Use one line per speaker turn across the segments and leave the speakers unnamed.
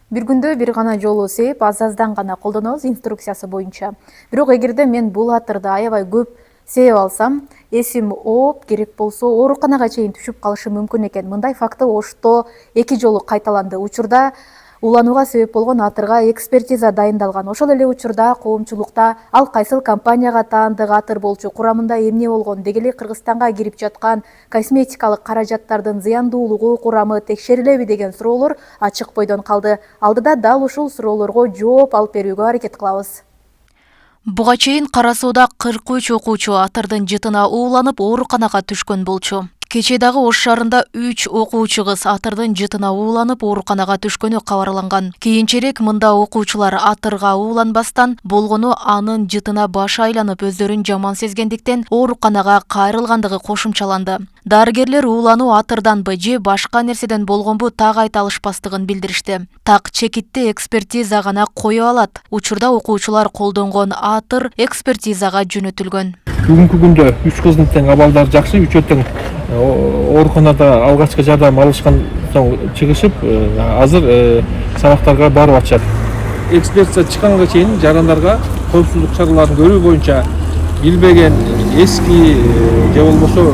Бир күндө бир гана жолу сээп, аз-аздан гана колдонобуз инструкциясы боюнча. Бирок эгерде мен бул атырды аябай көп сээп алсам, эсим ооп, керек болсо ооруканага чейин түшүп калышым мүмкүн экен. Мындай факты Ошто 2 жолу кайталанды. Учурда уланууга себеп болгон атырга экспертиза дайындалган. Ошол эле учурда коомчулукта ал кайсыл компанияга таандык атыр болчу, курамында эмне болгон, деги эле Кыргызстанга кирип жаткан косметикалык каражаттардын зыяндуулугу, курамы текшерилеби деген суроолор ачык бойдон калды. Алдыда дал ушул суроолорго жооп алып берүүгө аракет кылабыз.
Буга чейин Кара Сууда 43 окуучу атырдын жытына ууланып ооруканага түшкөн болчу. Кечээ дагы Ош шаарында 3 окуучу кыз атырдын жытына ууланып ооруканага түшкөнү кабарланган. Кийинчерээк мында окуучулар атырга ууланбастан болгону анын жытына башы айланып өздөрүн жаман сезгендиктен ооруканага кайрылгандыгы кошумчаланды. Дарыгерлер уулануу атырданбы же башка нерседен болгонбу так айта алышпастыгын билдиришти. Так чекитти экспертиза гана кое алат. Учурда окуучулар колдонгон атыр экспертизага жөнөтүлгөн.
Бүгүнкү күндө 3 кыздын тең абалдары жакшы, үчөө тең ооруканада алгачкы жардам алышкан соң чыгышып, азыр сабактарга барып атышат. Экспертиза чыкканга чейин жарандарга коопсуздук чараларын көрүү боюнча билбеген эски же болбосо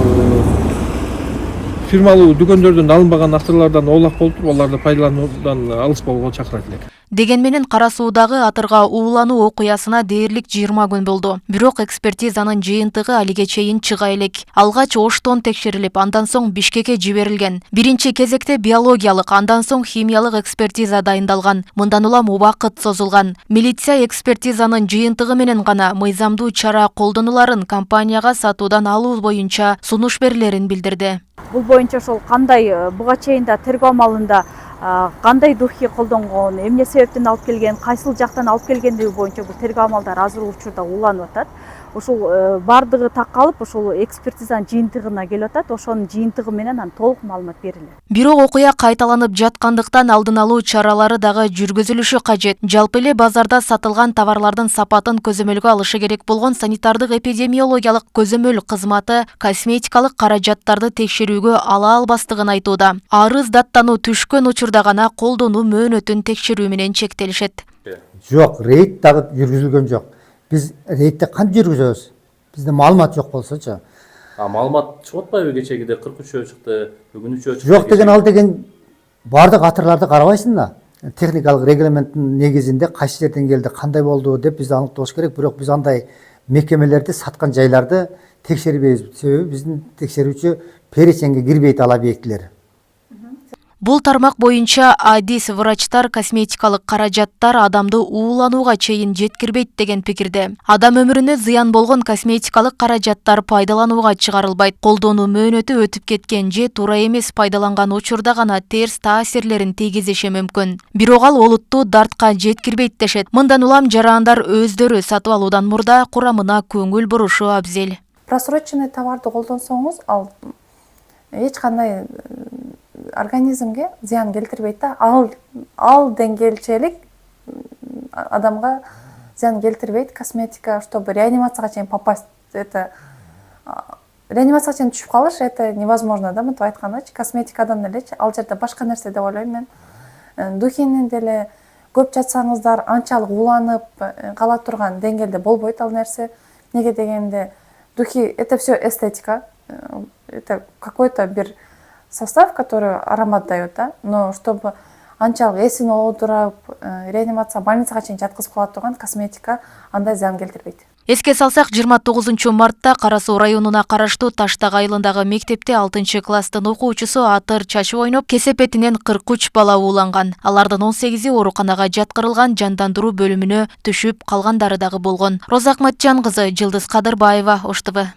фирмалуу дүкөндөрдөн алынбаган атырлардан оолак болуп туруп, аларды пайдалануудан алыс болууга чакырат элек.
Деген менен Кара Суудагы атырга уулануу окуясына дээрлик 20 күн болду. Бирок экспертизанын жыйынтыгы алиге чейин чыга элек. Алгач Оштон текшерилип, андан соң Бишкекке жиберилген. Биринчи кезекте биологиялык, андан соң химиялык экспертиза дайындалган. Мындан улам убакыт созулган. Милиция экспертизанын жыйынтыгы менен гана мыйзамдуу чара колдонуларын компанияга сатуудан алуу боюнча сунуш берилерин билдирди.
Бул боюнча ошол кандай буга чейин да тергөө амалында кандай духи колдонгон, эмне себептен алып келген, кайсыл жактан алып келгендиги боюнча бул тергөө амалдары азыркы учурда уланып атат. Ошол бардыгы так калып, ошол экспертизанын жыйынтыгына келип атат. Ошонун жыйынтыгы менен анан толук маалымат берилет.
Бирок окуя кайталанып жаткандыктан алдын алуу чаралары дагы жүргүзүлүшү кажет. Жалпы эле базарда сатылган товарлардын сапатын көзөмөлгө алышы керек болгон санитардык эпидемиологиялык көзөмөл кызматы косметикалык каражаттарды текшерүүгө ала албастыгын айтууда. Арыз даттануу түшкөн учурда гана колдонуу мөөнөтүн текшерүү менен чектелишет.
Жок, рейд дагы жүргүзүлгөн жок. Биз рейдти кантип жүргүзөбүз? Бизде маалымат жок болсочу.
Маалымат чыгып атпайбы? Кечегиде 43 чыкты, бүгүн 3 чыкты.
Жок деген ал деген бардык атырларды карабайсың да. Техникалык регламенттин негизинде кайсы жерден келди, кандай болду деп бизди аныктоош керек. Бирок биз андай мекемелерди саткан жайларды текшербейбиз. Себеби биздин текшерүүчү переченге кирбейт ал объектилер.
Бул тармак боюнча адис врачтар косметикалык каражаттар адамды ууланууга чейин жеткирбейт деген пикирде. Адам өмүрүнө зыян болгон косметикалык каражаттар пайдаланууга чыгарылбайт. Колдонуу мөөнөтү өтүп кеткен же туура эмес пайдаланган учурда гана терс таасирлерин тийгизиши мүмкүн. Бирок ал олуттуу дартка жеткирбейт дешет. Мындан улам жарандар өздөрү сатып алуудан мурда курамына көңүл бурушу абзел.
Просроченный товарды колдонсоңуз, ал эч кандай организмге зыян келтирбейт да. Ал деңгээлчелик адамга зыян келтирбейт. Косметика, чтобы реанимацияга чейин попасть, реанимацияга чейин түшүп калыш, это невозможно да, мынтип айткандачы. Косметикадан элечи, ал жерде башка нерсе деп ойлойм мен. Духини деле көп жатсаңыздар, анчалык уланып кала турган деңгээлде болбойт ал нерсе. Неге дегенде, духи это все эстетика. Это какой-то бир состав, который аромат дает, да? Но чтобы анчалык эсин оодуруп, реанимация, больницага чейин жаткызып кала турган косметика андай зыян келтирбейт.
Эске салсак, 29 мартта Кара Суу районуна караштуу Таштак айылындагы мектепте 6-класстын окуучусу атыр чачып ойноп, кесепетинен 43 бала ууланган. Алардын 18-и ооруканага жаткырылган, жандандыруу бөлүмүнө түшүп калгандары дагы болгон. Роза Акматжан кызы, Жылдыз Кадырбаева, Ош ТВ.